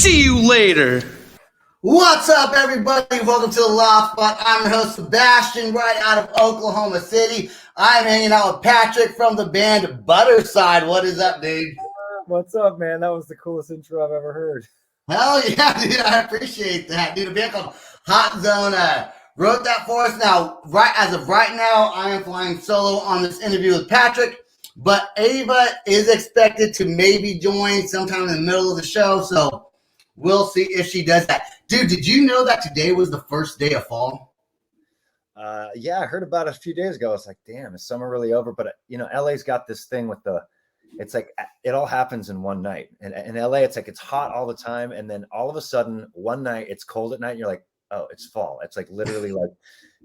See you later. What's up, everybody? Welcome to the Loft Spot. I'm your host, Sebastian, right out of Oklahoma City. I'm hanging out with Patrick from the band Budderside. What is up, dude? What's up, man? That was the coolest intro I've ever heard. Hell yeah, dude. I appreciate that. Dude, a band called Hot Zone wrote that for us. Now, as of right now, I am flying solo on this interview with Patrick, but Ava is expected to maybe join sometime in the middle of the show, so we'll see if she does that. Dude, did you know that today was the first day of fall? Yeah, I heard about it a few days ago. I was like, damn, is summer really over? But, you know, LA's got this thing with it's like it all happens in one night. And in LA, it's like it's hot all the time. And then all of a sudden, one night, it's cold at night. And you're like, oh, it's fall. It's like literally like,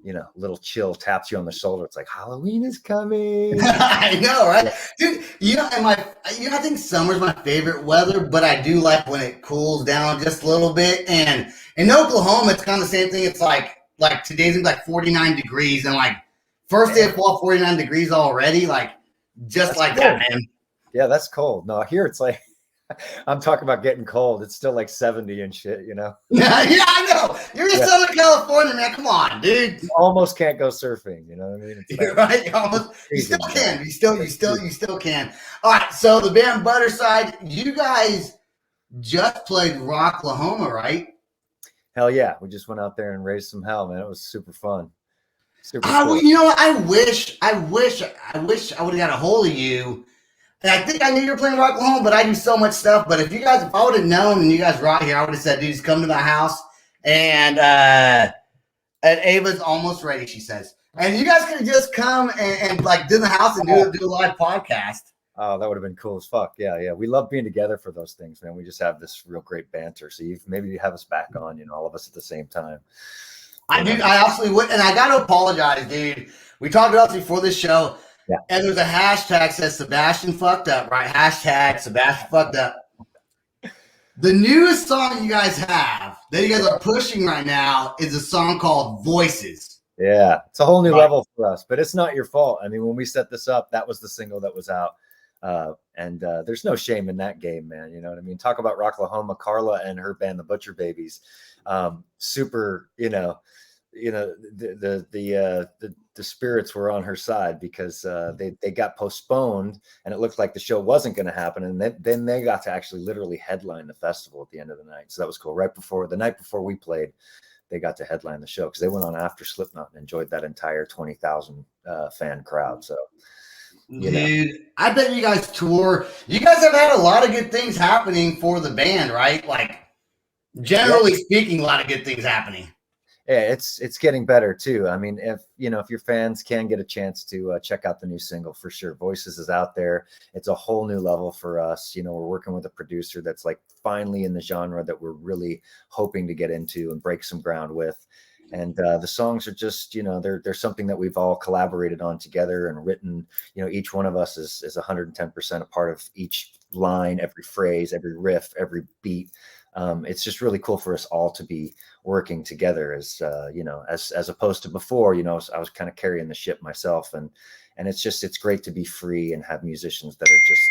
you know, little chill taps you on the shoulder. It's like Halloween is coming. I know, right? Yeah. Dude, I think summer's my favorite weather, but I do like when it cools down just a little bit. And in Oklahoma, it's kind of the same thing. It's like today's like 49 degrees and like first day of fall, 49 degrees already. Like just that's like cool. That, man. Yeah, that's cold. No, here it's like I'm talking about getting cold. It's still like 70 and shit, you know? Yeah, I know. You're in Southern California, man. Come on, dude. You almost can't go surfing, you know what I mean? It's You're right. You still can. You still can. All right. So the band Budderside, you guys just played Rocklahoma, right? Hell yeah. We just went out there and raised some hell, man. It was super fun. Super cool. You know what? I wish I would have got a hold of you. And I think I knew you were playing Rocklahoma, but I do so much stuff. But if I would have known and you guys were out here, I would have said, dude, just come to my house. And Ava's almost ready, she says. And you guys could just come and like do the house and do a live podcast. Oh, that would have been cool as fuck. Yeah. We love being together for those things, man. We just have this real great banter. So maybe you have us back on, you know, all of us at the same time. I absolutely would. And I got to apologize, dude. We talked about this before this show. Yeah. And there's a hashtag that says Sebastian fucked up, right? Hashtag Sebastian fucked up. The newest song you guys have that you guys are pushing right now is a song called Voices. Yeah, it's a whole new level for us, but it's not your fault. I mean, when we set this up, that was the single that was out. And there's no shame in that game, man. You know what I mean? Talk about Rocklahoma, Carla and her band, the Butcher Babies. Super, the spirits were on her side because they got postponed and it looked like the show wasn't going to happen. And then they got to actually literally headline the festival at the end of the night. So that was cool. The night before we played, they got to headline the show because they went on after Slipknot and enjoyed that entire 20,000 fan crowd. So, dude, I bet you guys tour. You guys have had a lot of good things happening for the band, right? Like generally speaking, a lot of good things happening. Yeah, it's getting better too. I mean, if your fans can get a chance to check out the new single, for sure. Voices is out there. It's a whole new level for us. You know, we're working with a producer that's like finally in the genre that we're really hoping to get into and break some ground with. And the songs are just, they're something that we've all collaborated on together and written. You know, each one of us is 110% a part of each line, every phrase, every riff, every beat. It's just really cool for us all to be working together as opposed to before, I was kind of carrying the ship myself and it's great to be free and have musicians that are just,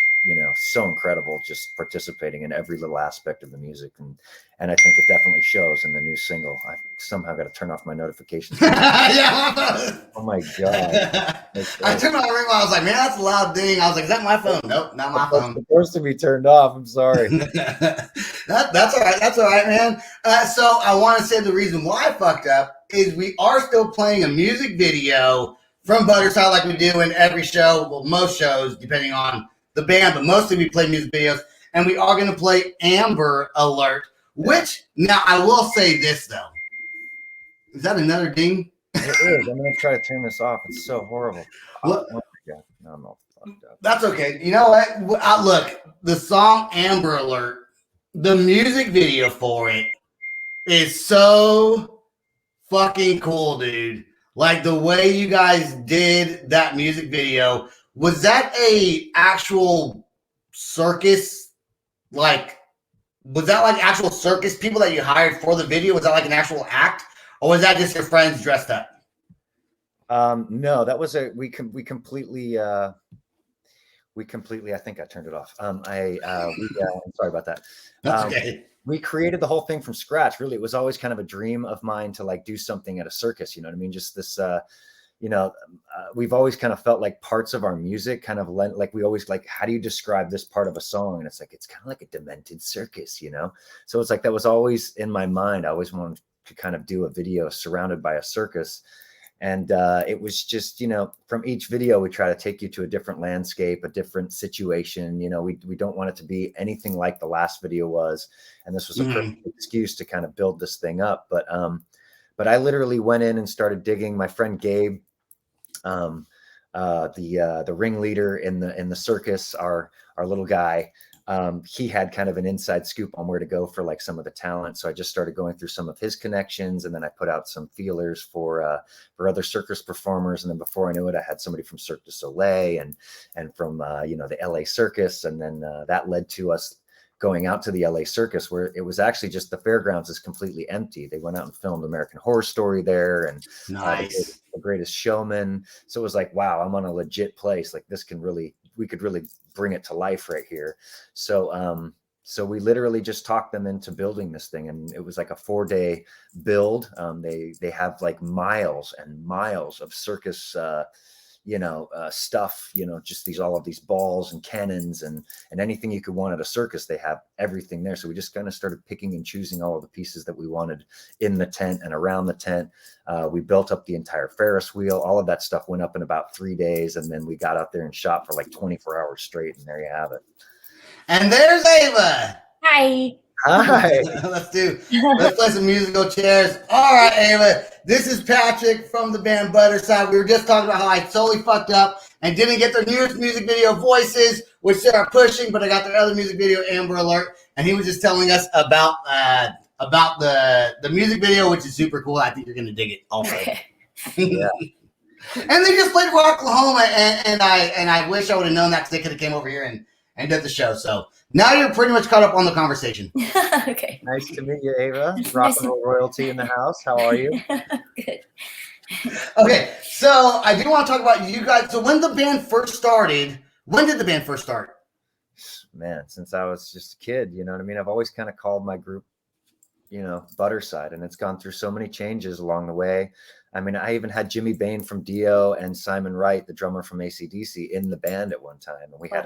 so incredible, just participating in every little aspect of the music. And I think it definitely shows in the new single. I somehow got to turn off my notifications. Yeah. Oh my God. I turned my ring while I was like, man, that's a loud ding. I was like, is that my phone? Nope, not my phone. It's supposed to be turned off. I'm sorry. That's all right. That's all right, man. So I want to say the reason why I fucked up is we are still playing a music video from Budderside like we do in every show, well, most shows, depending on the band, but mostly we play music videos. And we are going to play Amber Alert, which, now I will say this, though. Is that another ding? It is. I'm going to try to turn this off. It's so horrible. Oh my God. No, I'm all fucked up. That's okay. You know what? Look, the song Amber Alert, the music video for it is so fucking cool, dude. Like the way you guys did that music video, was that a actual circus? Like, was that like actual circus people that you hired for the video? Was that like an actual act? Or was that just your friends dressed up? No, that was we completely, I think I turned it off. I'm sorry about that. That's okay. we created the whole thing from scratch. Really, it was always kind of a dream of mine to like do something at a circus. You know what I mean? Just this, we've always kind of felt like parts of our music kind of like we always like, how do you describe this part of a song? And it's like, it's kind of like a demented circus, you know? So it's like, that was always in my mind. I always wanted to kind of do a video surrounded by a circus. And it was just, from each video, we try to take you to a different landscape, a different situation. We don't want it to be anything like the last video was. And this was a perfect excuse to kind of build this thing up. But I literally went in and started digging. My friend Gabe, the ringleader in the circus, our little guy, he had kind of an inside scoop on where to go for like some of the talent. So I just started going through some of his connections, and then I put out some feelers for other circus performers. And then before I knew it, I had somebody from Cirque du Soleil and from the LA Circus. And then that led to us going out to the LA Circus, where it was actually just the fairgrounds is completely empty. They went out and filmed American Horror Story there, and nice. The Greatest Showman. So it was like, wow, I'm on a legit place. Like we could really bring it to life right here. So we literally just talked them into building this thing, and it was like a 4-day build. They have like miles and miles of circus stuff, just all of these balls and cannons and anything you could want at a circus. They have everything there. So we just kind of started picking and choosing all of the pieces that we wanted in the tent and around the tent. We built up the entire Ferris wheel. All of that stuff went up in about 3 days. And then we got out there and shot for like 24 hours straight. And there you have it. And there's Ava. Hi. Hi. Let's play some musical chairs. All right, Ava. This is Patrick from the band Budderside. We were just talking about how I totally fucked up and didn't get their newest music video, Voices, which they are pushing, but I got their other music video, Amber Alert, and he was just telling us about the music video, which is super cool. I think you're gonna dig it also. Yeah. And they just played Rocklahoma, and I wish I would have known that, because they could have came over here and did the show. So now you're pretty much caught up on the conversation. Okay. Nice to meet you, Ava. Rock and roll royalty in the house. How are you? Good. Okay, so I do want to talk about you guys. So when did the band first start? Man, since I was just a kid, you know what I mean? I've always kind of called my group, Budderside, and it's gone through so many changes along the way. I mean, I even had Jimmy Bain from Dio and Simon Wright, the drummer from AC/DC, in the band at one time. And we had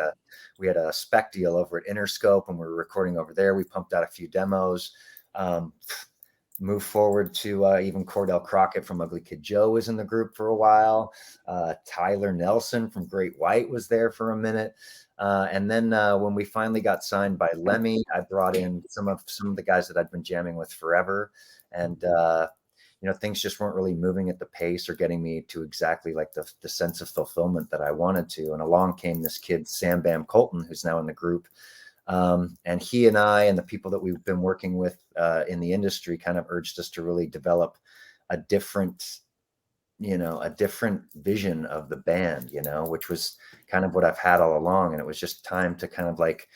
a spec deal over at Interscope, and we were recording over there. We pumped out a few demos. Moved forward to even Cordell Crockett from Ugly Kid Joe was in the group for a while. Tyler Nelson from Great White was there for a minute. And then when we finally got signed by Lemmy, I brought in some of the guys that I'd been jamming with forever. And things just weren't really moving at the pace or getting me to exactly like the sense of fulfillment that I wanted to. And along came this kid, Sam Bam Koltun, who's now in the group. And he and I and the people that we've been working with in the industry kind of urged us to really develop a different vision of the band, which was kind of what I've had all along. And it was just time to kind of like,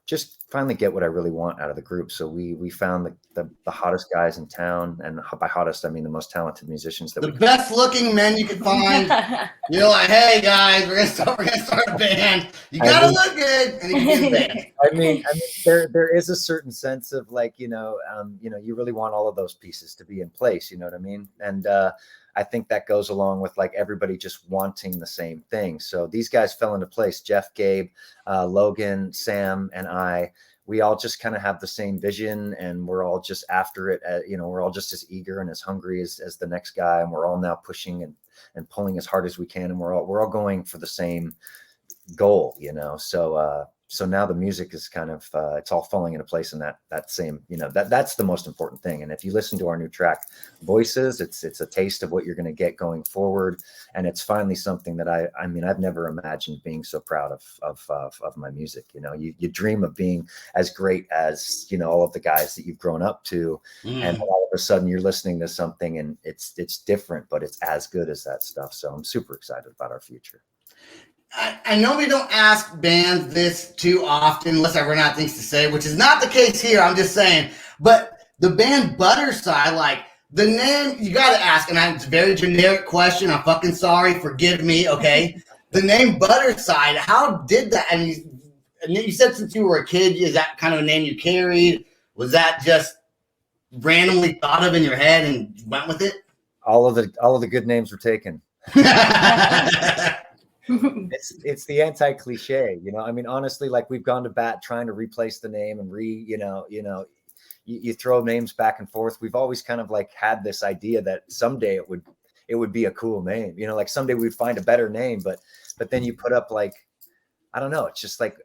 just finally get what I really want out of the group. So we found the hottest guys in town, and by hottest I mean the most talented musicians the best looking men you could find. You're like, hey guys, we're gonna start a band. You gotta look good, and you can get a band. I mean, there is a certain sense of like, you really want all of those pieces to be in place. You know what I mean? And I think that goes along with like everybody just wanting the same thing. So these guys fell into place. Jeff, Gabe, Logan, Sam, and I, we all just kind of have the same vision, and we're all just after it. We're all just as eager and as hungry as the next guy. And we're all now pushing and pulling as hard as we can. And we're all going for the same goal, So now the music is kind of, it's all falling into place in that same, that's the most important thing. And if you listen to our new track, Voices, it's a taste of what you're going to get going forward. And it's finally something that I've never imagined being so proud of my music. You dream of being as great as, all of the guys that you've grown up to. And all of a sudden you're listening to something and it's different, but it's as good as that stuff. So I'm super excited about our future. I know we don't ask bands this too often unless I run out of things to say, which is not the case here. I'm just saying. But the band Budderside, like the name, you got to ask, and it's a very generic question. I'm fucking sorry. Forgive me, okay? The name Budderside, how did that? I mean, and you said since you were a kid, is that kind of a name you carried? Was that just randomly thought of in your head and went with it? All of the good names were taken. It's the anti-cliche, you know. I mean, honestly, like we've gone to bat trying to replace the name and you throw names back and forth. We've always kind of like had this idea that someday it would be a cool name, you know, like someday we'd find a better name, but then you put up like, I don't know, it's just like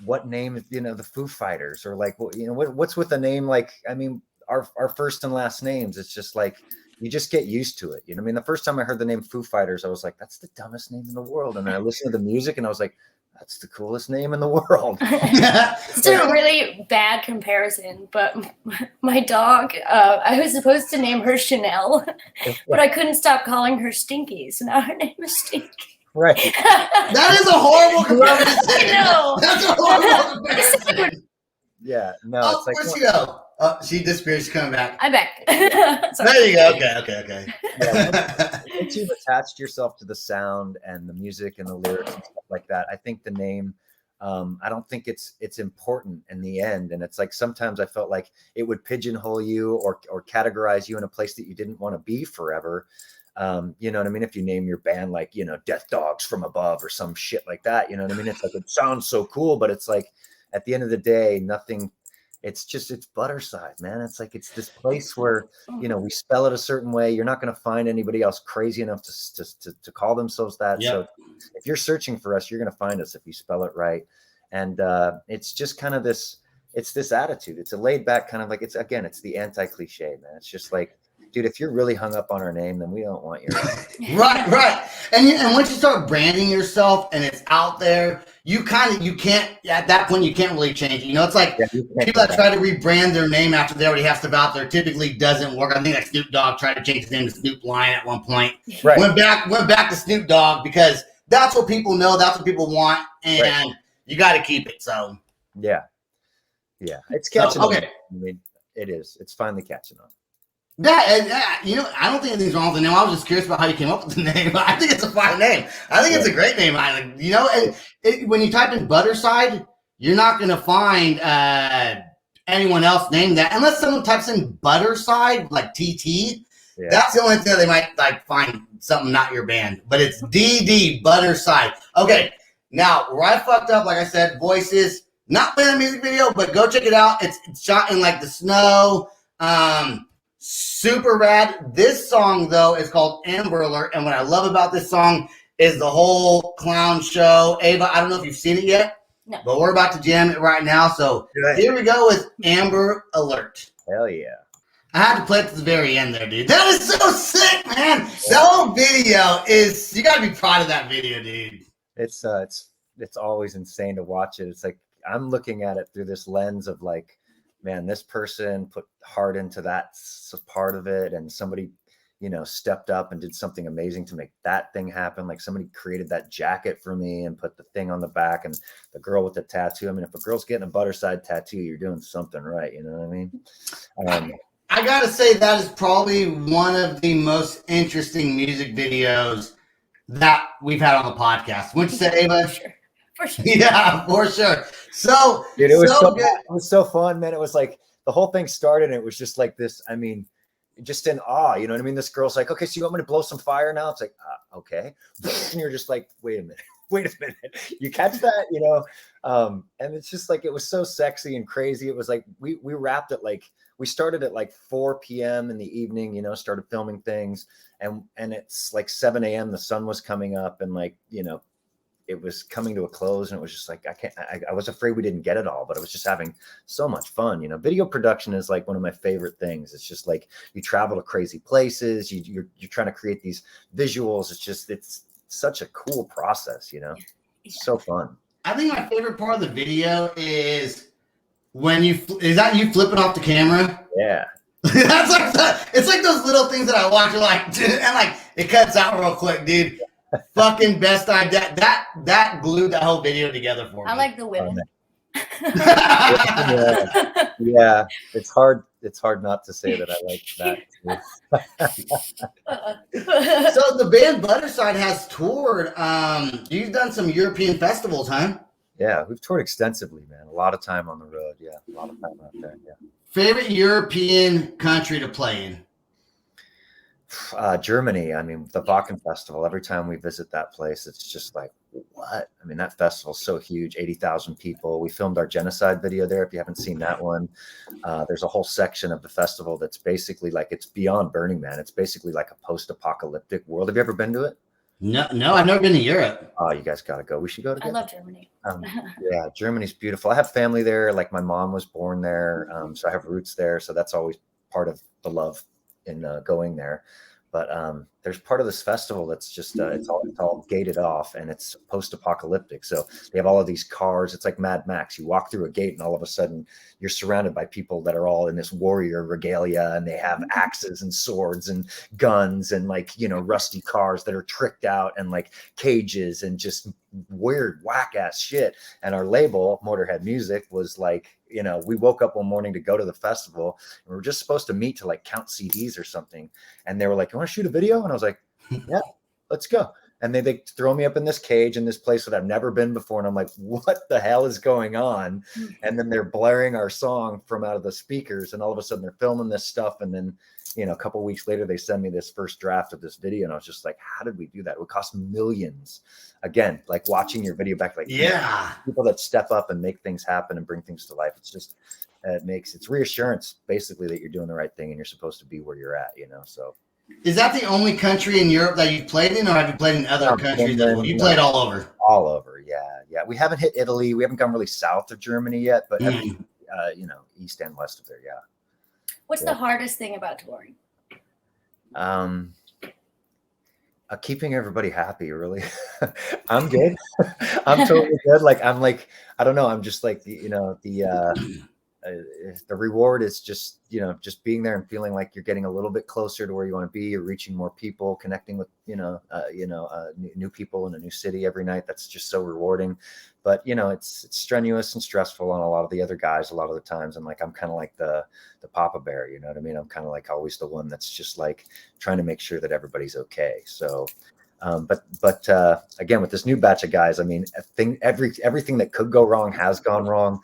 what name, you know, the Foo Fighters or like, you know, what's with a name like, I mean, our first and last names, it's just like, you just get used to it. You know what I mean? The first time I heard the name Foo Fighters, I was like, that's the dumbest name in the world. And then I listened to the music and I was like, that's the coolest name in the world. It's a really bad comparison, but my dog, I was supposed to name her Chanel, but I couldn't stop calling her Stinky. So now her name is Stinky. Right. That is a horrible comparison. I know. That's a horrible comparison. Yeah. No, Oh, it's like, where'd she go? Oh, she disappeared. She's coming back. I'm back. There you go. Okay. yeah, once you've attached yourself to the sound and the music and the lyrics and stuff like that, I think the name, I don't think it's important in the end. And it's like sometimes I felt like it would pigeonhole you or categorize you in a place that you didn't want to be forever. You know what I mean? If you name your band like, you know, Death Dogs from Above or some shit like that, you know what I mean? It's like, it sounds so cool, but it's like at the end of the day, nothing. It's Budderside, man. It's like, it's this place where, you know, we spell it a certain way. You're not going to find anybody else crazy enough to call themselves that. Yep. So if you're searching for us, you're going to find us if you spell it right. And it's just kind of this attitude. It's a laid back kind of like, it's the anti-cliche, man. It's just like, dude, if you're really hung up on our name, then we don't want your name. Right. And once you start branding yourself and it's out there, you can't, at that point, you can't really change it. You know, it's like people that try to rebrand their name after they already have stuff out there typically doesn't work. I think that Snoop Dogg tried to change his name to Snoop Lion at one point. Right. Went back to Snoop Dogg because that's what people know, that's what people want, and you got to keep it. So yeah, it's catching on. Okay. I mean, it is. It's finally catching on. Yeah, you know, I don't think anything's wrong with the name. I was just curious about how you came up with the name. I think it's a fine name. I think it's a great name. You know, and when you type in Budderside, you're not going to find anyone else named that unless someone types in Budderside, like TT. Yeah. That's the only thing they might like find something not your band, but it's DD Budderside. Okay, now where I fucked up, like I said, voices. Not playing a music video, but go check it out. It's shot in like the snow. Super rad. This song, though, is called Amber Alert. And what I love about this song is the whole clown show. Ava, I don't know if you've seen it yet, but we're about to jam it right now. So here we go with Amber Alert. Hell yeah. I had to play it to the very end there, dude. That is so sick, man. The whole video is, you got to be proud of that video, dude. It's always insane to watch it. It's like, I'm looking at it through this lens of like, man, this person put heart into that part of it, and somebody, you know, stepped up and did something amazing to make that thing happen. Like somebody created that jacket for me and put the thing on the back, and the girl with the tattoo. I mean, if a girl's getting a Budderside tattoo, you're doing something right. You know what I mean? I gotta say that is probably one of the most interesting music videos that we've had on the podcast. Wouldn't you say, Ava? For sure. Yeah, for sure. So, dude, it was so good. It was so fun, man. It was like the whole thing started, and it was just like this. I mean, just in awe. You know what I mean? This girl's like, "Okay, so you want me to blow some fire now?" It's like, okay. And you're just like, wait a minute. You catch that? You know? And it's just like, it was so sexy and crazy. It was like we wrapped it like, we started at like 4 p.m. in the evening. You know, started filming things, and it's like 7 a.m. The sun was coming up, and like, you know, it was coming to a close, and it was just like, I was afraid we didn't get it all, but I was just having so much fun. You know, video production is like one of my favorite things. It's just like, you travel to crazy places. You're trying to create these visuals. It's such a cool process, you know, it's so fun. I think my favorite part of the video is when is that you flipping off the camera? Yeah. That's like it's like those little things that I watch, like, and like it cuts out real quick, dude. Fucking best idea. That glued that whole video together for me. I like the women. Yeah. It's hard not to say that I like that. So the band Budderside has toured. You've done some European festivals, huh? Yeah, we've toured extensively, man. A lot of time on the road. Yeah, a lot of time out there. Yeah. Favorite European country to play in? Germany. I mean, the Wacken Festival. Every time we visit that place, it's just like, what? I mean, that festival's so huge. 80,000 people. We filmed our genocide video there. If you haven't seen that one, there's a whole section of the festival that's basically like, it's beyond Burning Man. It's basically like a post-apocalyptic world. Have you ever been to it? No, I've never been to Europe. Oh, you guys got to go. We should go together. I love Germany. Yeah, Germany's beautiful. I have family there. Like my mom was born there, so I have roots there. So that's always part of the love in going there. But there's part of this festival that's just it's all gated off, and it's post-apocalyptic. So they have all of these cars. It's like Mad Max. You walk through a gate, and all of a sudden you're surrounded by people that are all in this warrior regalia, and they have axes and swords and guns and like, you know, rusty cars that are tricked out, and like cages and just weird whack ass shit. And our label, Motörhead Music, was like, you know, we woke up one morning to go to the festival, and we were just supposed to meet to like count CDs or something. And they were like, "You want to shoot a video?" And I was like, "Yeah, let's go." And they throw me up in this cage in this place that I've never been before. And I'm like, what the hell is going on? And then they're blaring our song from out of the speakers. And all of a sudden they're filming this stuff. And then, you know, a couple of weeks later, they send me this first draft of this video. And I was just like, how did we do that? It would cost millions. Again, like watching your video back, like, yeah, people that step up and make things happen and bring things to life. It's just, it's reassurance basically that you're doing the right thing and you're supposed to be where you're at, you know? So. Is that the only country in Europe that you've played in, or have you played in other countries? You played all over. All over, yeah. We haven't hit Italy. We haven't gone really south of Germany yet, but you know, east and west of there, yeah. What's the hardest thing about touring? Keeping everybody happy, really. I'm good. I'm totally good. Like, I don't know. I'm just like, you know, the reward is just, you know, just being there and feeling like you're getting a little bit closer to where you want to be. You're reaching more people, connecting with, new people in a new city every night. That's just so rewarding. But, you know, it's strenuous and stressful on a lot of the other guys a lot of the times. And like, I'm kind of like the Papa Bear, you know what I mean? I'm kind of like always the one that's just like trying to make sure that everybody's okay. So, but again, with this new batch of guys, I mean, everything that could go wrong has gone wrong.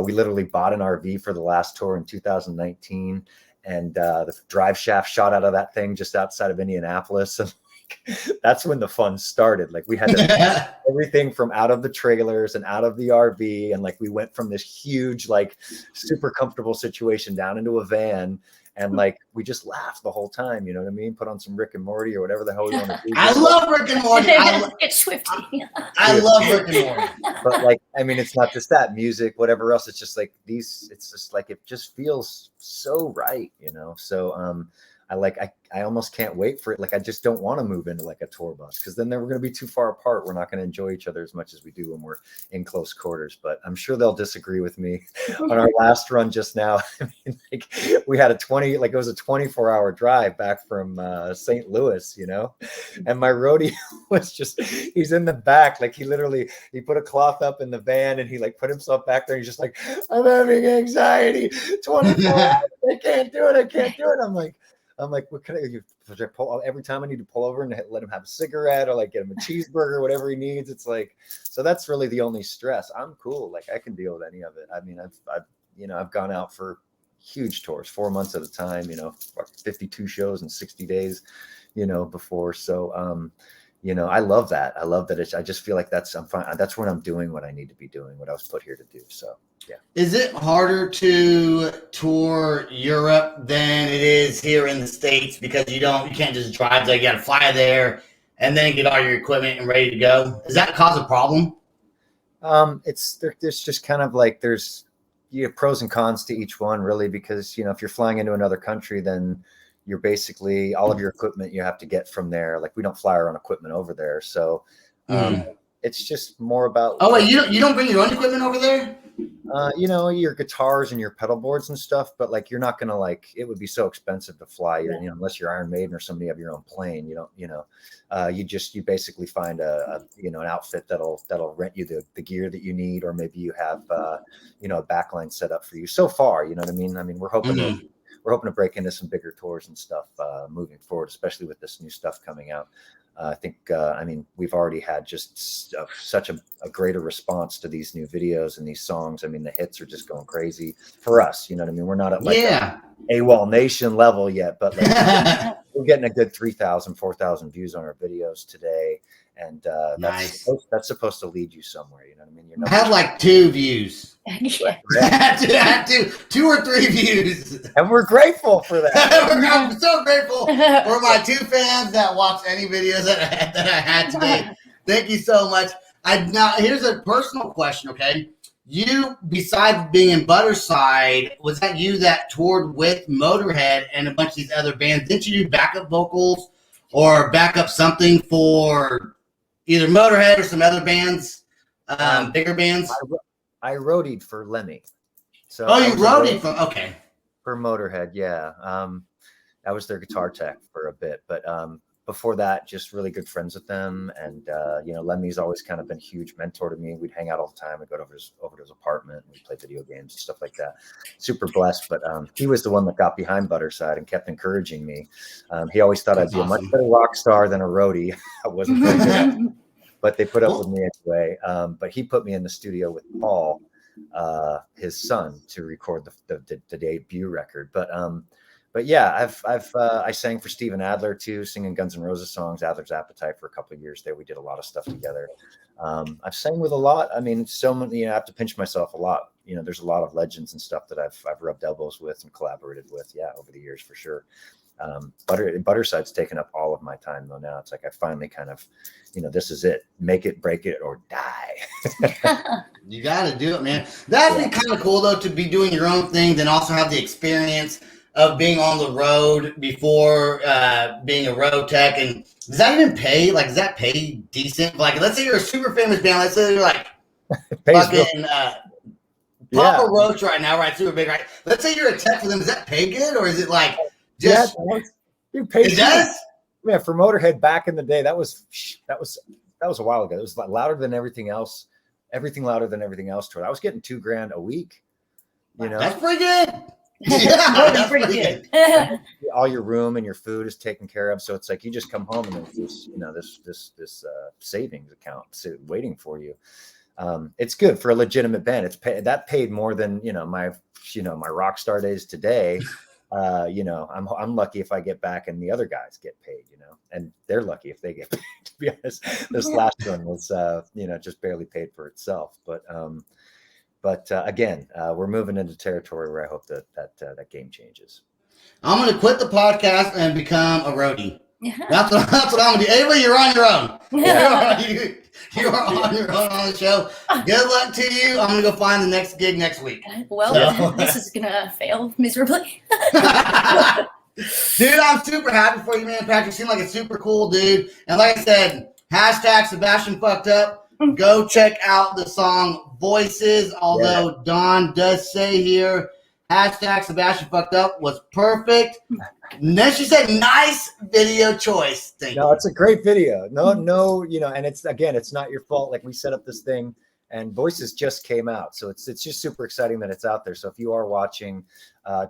We literally bought an RV for the last tour in 2019, and the drive shaft shot out of that thing just outside of Indianapolis. And that's when the fun started. Like, we had to everything from out of the trailers and out of the RV. And like, we went from this huge, like super comfortable situation down into a van. And like, we just laughed the whole time, you know what I mean? Put on some Rick and Morty or whatever the hell we want to do. I love Rick and Morty. It's Swifty. I love Rick and Morty. But like, I mean, it's not just that music, whatever else. It's just like it's just like, it just feels so right, you know? So, I almost can't wait for it. Like, I just don't want to move into like a tour bus, because then we're going to be too far apart. We're not going to enjoy each other as much as we do when we're in close quarters. But I'm sure they'll disagree with me. On our last run just now, I mean, like, we had it was a 24-hour drive back from St. Louis, you know, and my roadie was he's in the back. Like, he put a cloth up in the van, and he like put himself back there. And he's just like, I'm having anxiety. 24 hours. I can't do it. I'm like, what can I pull every time I need to pull over and let him have a cigarette or like get him a cheeseburger, whatever he needs. It's like, so that's really the only stress. I'm cool. Like, I can deal with any of it. I mean, I've gone out for huge tours, 4 months at a time, you know, 52 shows in 60 days, you know, before. So, you know, I love that. I love that. I just feel like I'm fine. That's when I'm doing what I need to be doing, what I was put here to do. So, yeah. Is it harder to tour Europe than it is here in the States? Because you can't just drive there. You got to fly there and then get all your equipment and ready to go. Does that cause a problem? There's just kind of like, you have pros and cons to each one, really, because, you know, if you're flying into another country, then you're basically all of your equipment you have to get from there. Like, we don't fly our own equipment over there. So it's just more about. Oh, wait, you don't bring your own equipment over there? You know, your guitars and your pedal boards and stuff, but like, you're not going to like, it would be so expensive to fly, you know, unless you're Iron Maiden or somebody have your own plane, you don't, you know, you basically find an outfit that'll rent you the gear that you need, or maybe you have, you know, a backline set up for you so far, you know what I mean? I mean, we're hoping hoping to break into some bigger tours and stuff moving forward, especially with this new stuff coming out. I think, I mean, we've already had just such a greater response to these new videos and these songs. I mean, the hits are just going crazy for us. You know what I mean? We're not at like AWOL Nation level yet, but like, we're getting a good 3,000, 4,000 views on our videos today. And that's supposed to lead you somewhere. You know what I mean? I had like 2 views. Yeah. two or 3 views. And we're grateful for that. I'm so grateful for my 2 fans that watch any videos that I had today. Thank you so much. Now, here's a personal question, okay? You, besides being in Budderside, was that you that toured with Motörhead and a bunch of these other bands? Didn't you do backup vocals or backup something for either Motörhead or some other bands, bigger bands? I roadied for Lemmy. So you roadied for Motörhead, yeah. I was their guitar tech for a bit, but before that, just really good friends with them. And you know, Lemmy's always kind of been a huge mentor to me. We'd hang out all the time. We'd go over to his apartment. We'd play video games and stuff like that. Super blessed. But he was the one that got behind Budderside and kept encouraging me. He always thought I'd be a much better rock star than a roadie. I wasn't very good. But they put up with me anyway. But he put me in the studio with Paul, his son, to record the debut record. But yeah, I sang for Steven Adler too, singing Guns N' Roses songs, Adler's Appetite for a couple of years there. We did a lot of stuff together. I've sang with a lot. I mean, so many. You know, I have to pinch myself a lot. You know, there's a lot of legends and stuff that I've rubbed elbows with and collaborated with. Yeah, over the years for sure. Budderside's taken up all of my time though. Now it's like I finally kind of, you know, this is it. Make it, break it, or die. You got to do it, man. That'd be kind of cool though, to be doing your own thing, then also have the experience of being on the road before being a road tech. And does that even pay? Like, does that pay decent? Like, let's say you're a super famous band. Let's say you're like fucking Papa Roach right now, right? Super big, right? Let's say you're a tech for them. Does that pay good, or is it like just? You pay. It does. Yeah, for Motörhead back in the day, that was a while ago. It was louder than everything else. Everything louder than everything else. To it, I was getting $2,000 a week. You know, that's pretty good. Yeah, that's pretty good. All your room and your food is taken care of, so it's like you just come home and there's this, you know, this savings account waiting for you. It's good for a legitimate band. That paid more than my rock star days today. I'm lucky if I get back and the other guys get paid, and they're lucky if they get paid. To be honest, this last one was just barely paid for itself, But again, we're moving into territory where I hope that game changes. I'm going to quit the podcast and become a roadie. That's what I'm going to do. Avery, you're on your own. You are on your own on the show. Good luck to you. I'm going to go find the next gig next week. Well, this is going to fail miserably. Dude, I'm super happy for you, man. Patrick, you seem like a super cool dude. And like I said, # Sebastian Fucked Up. Go check out the song Voices, although Don does say here, # Sebastian Fucked Up was perfect. And then she said, nice video choice. Thank you. It's a great video. No, and it's not your fault. Like, we set up this thing and Voices just came out. So it's just super exciting that it's out there. So if you are watching,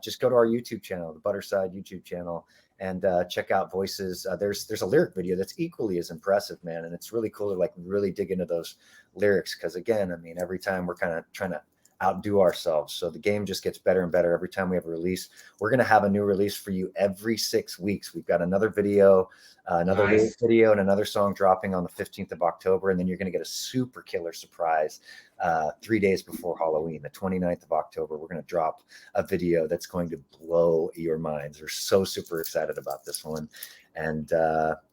just go to our YouTube channel, the Budderside YouTube channel, and check out Voices. There's a lyric video that's equally as impressive, man. And it's really cool to really dig into those lyrics. Because again, I mean, every time we're kind of trying to outdo ourselves. So the game just gets better and better every time we have a release. We're going to have a new release for you every 6 weeks. We've got another video, another lyric video, and another song dropping on the 15th of October. And then you're going to get a super killer surprise 3 days before Halloween, the 29th of October. We're going to drop a video that's going to blow your minds. We're so super excited about this one. And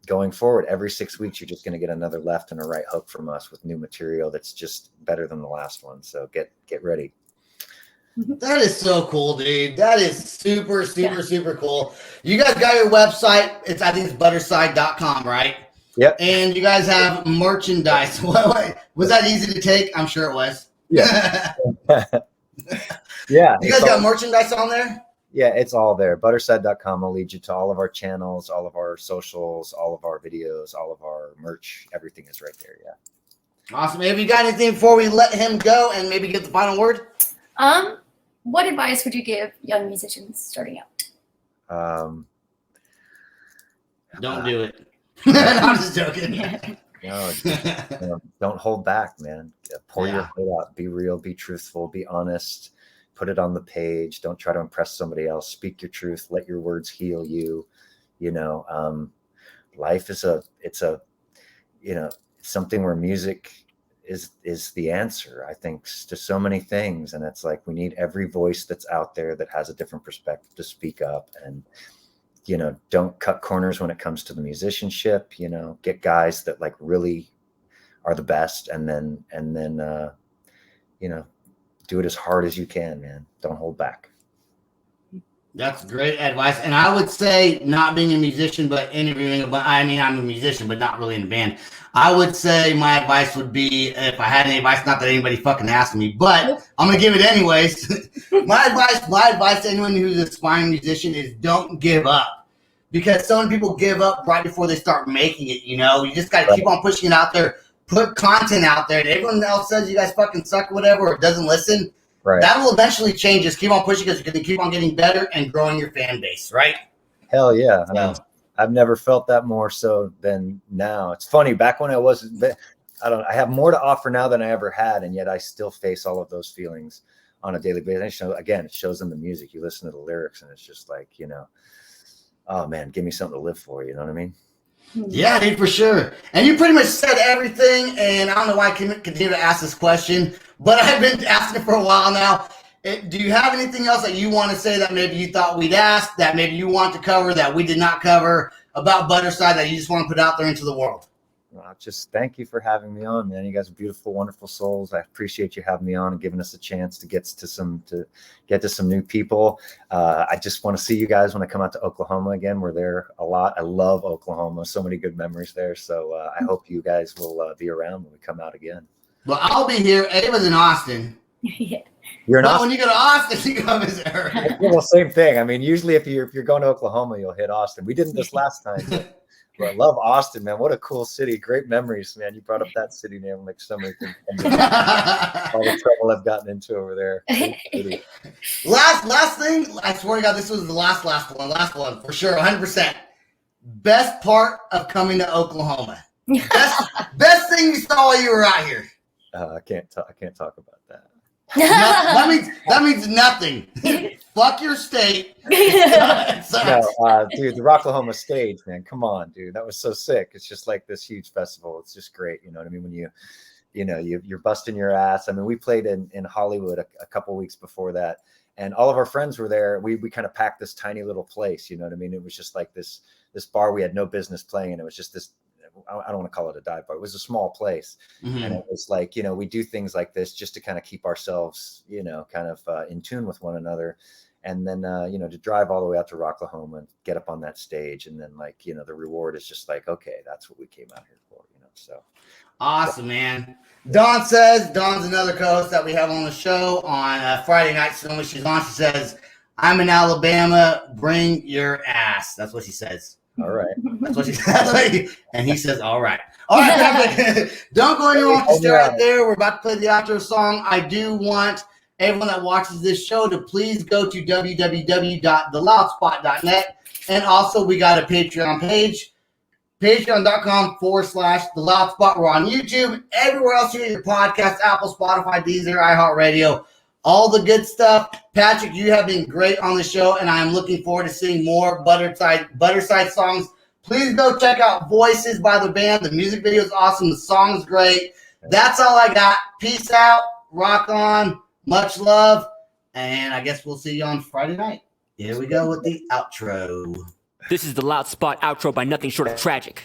going forward, every 6 weeks, you're just going to get another left and a right hook from us with new material that's just better than the last one. So get ready. That is so cool, dude. That is super, super, super cool. You guys got your website. I think it's Budderside.com, right? Yep. And you guys have merchandise. Was that easy to take? I'm sure it was. Yeah. Yeah. You guys got merchandise on there? Yeah, it's all there. Budderside.com will lead you to all of our channels, all of our socials, all of our videos, all of our merch. Everything is right there. Yeah. Awesome. Have you got anything before we let him go and maybe get the final word? What advice would you give young musicians starting out? Don't do it. I'm just joking. Don't hold back, man. Pour your heart out. Be real. Be truthful. Be honest. Put it on the page. Don't try to impress somebody else. Speak your truth. Let your words heal you. Life is something where music is the answer, I think, to so many things. And it's like, we need every voice that's out there that has a different perspective to speak up, and, don't cut corners when it comes to the musicianship, get guys that like really are the best, and then, do it as hard as you can, man. Don't hold back. That's great advice. And I would say, not being a musician, but interviewing, but I mean, I'm a musician, but not really in a band. I would say my advice would be, if I had any advice, not that anybody fucking asked me, but I'm going to give it anyways. My advice to anyone who's an aspiring musician is don't give up. Because so many people give up right before they start making it, you just got to keep on pushing it out there, put content out there, and everyone else says you guys fucking suck or whatever, or doesn't listen. Right. That will eventually change. Just keep on pushing, because you're going to keep on getting better and growing your fan base, right? Hell yeah. I've never felt that more so than now. It's funny, back when I have more to offer now than I ever had, and yet I still face all of those feelings on a daily basis. Again, it shows in the music. You listen to the lyrics, and it's just like, oh man, give me something to live for. You know what I mean? Yeah, dude, for sure. And you pretty much said everything, and I don't know why I continue to ask this question, but I've been asking it for a while now. Do you have anything else that you want to say that maybe you thought we'd ask, that maybe you want to cover, that we did not cover about Budderside, that you just want to put out there into the world? Just thank you for having me on, man. You guys are beautiful, wonderful souls. I appreciate you having me on and giving us a chance to get to some new people. I just want to see you guys when I come out to Oklahoma again. We're there a lot. I love Oklahoma. So many good memories there. So I hope you guys will be around when we come out again. Well, I'll be here. Ava's in Austin. Yeah. You're in Austin? When you go to Austin, you come visit her. Well, same thing. I mean, usually if you're going to Oklahoma, you'll hit Austin. We didn't this last time. But I love Austin, man. What a cool city. Great memories, man. You brought up that city name, like so many things. All the trouble I've gotten into over there. Last thing, I swear to God, this was the last one for sure, 100%. Best part of coming to Oklahoma. Best thing you saw while you were out here. I can't talk about that. That means nothing. Fuck your state. No, dude, the Rocklahoma stage, man. Come on, dude. That was so sick. It's just like this huge festival. It's just great. You know what I mean? When you're busting your ass. I mean, we played in Hollywood a couple weeks before that, and all of our friends were there. We kind of packed this tiny little place. You know what I mean? It was just like this bar we had no business playing, and it was just this. I don't want to call it a dive bar. It was a small place. Mm-hmm. And it was like, we do things like this just to kind of keep ourselves, kind of in tune with one another. And then, to drive all the way out to Rocklahoma and get up on that stage. And then the reward is just like, okay, that's what we came out here for, so. Awesome, man. Dawn's another co-host that we have on the show on Friday nights. When she's on, she says, I'm in Alabama, bring your ass. That's what she says. All right. That's what she says. And he says, all right. All right. Don't go anywhere. Stay right there. We're about to play the outro song. I do want everyone that watches this show to please go to www.theloudspot.net. And also, we got a Patreon page, patreon.com/theloudspot. We're on YouTube. Everywhere else you get your podcast, Apple, Spotify, Deezer, iHeartRadio. All the good stuff. Patrick, you have been great on the show, and I'm looking forward to seeing more Budderside songs. Please go check out Voices by the band. The music video is awesome. The song is great. That's all I got. Peace out. Rock on. Much love. And I guess we'll see you on Friday night. Here we go with the outro. This is the Loud Spot outro by nothing short of tragic.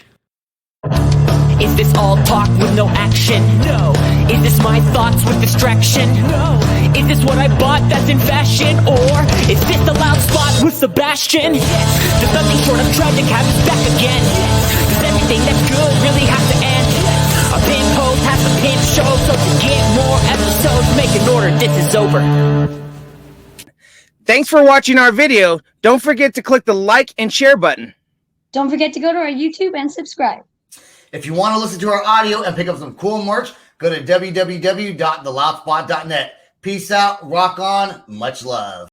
Is this all talk with no action? No. Is this my thoughts with distraction? No. Is this what I bought that's in fashion? Or is this the Loud Spot with Sebastian? Yes. Does nothing short of tragic have us back again? Yes. Does everything that's good really have to end? Yes. A pimp host has a pimp show, so to get more episodes, make an order, this is over. Thanks for watching our video. Don't forget to click the like and share button. Don't forget to go to our YouTube and subscribe. If you want to listen to our audio and pick up some cool merch, go to www.theloudspot.net. Peace out, rock on, much love.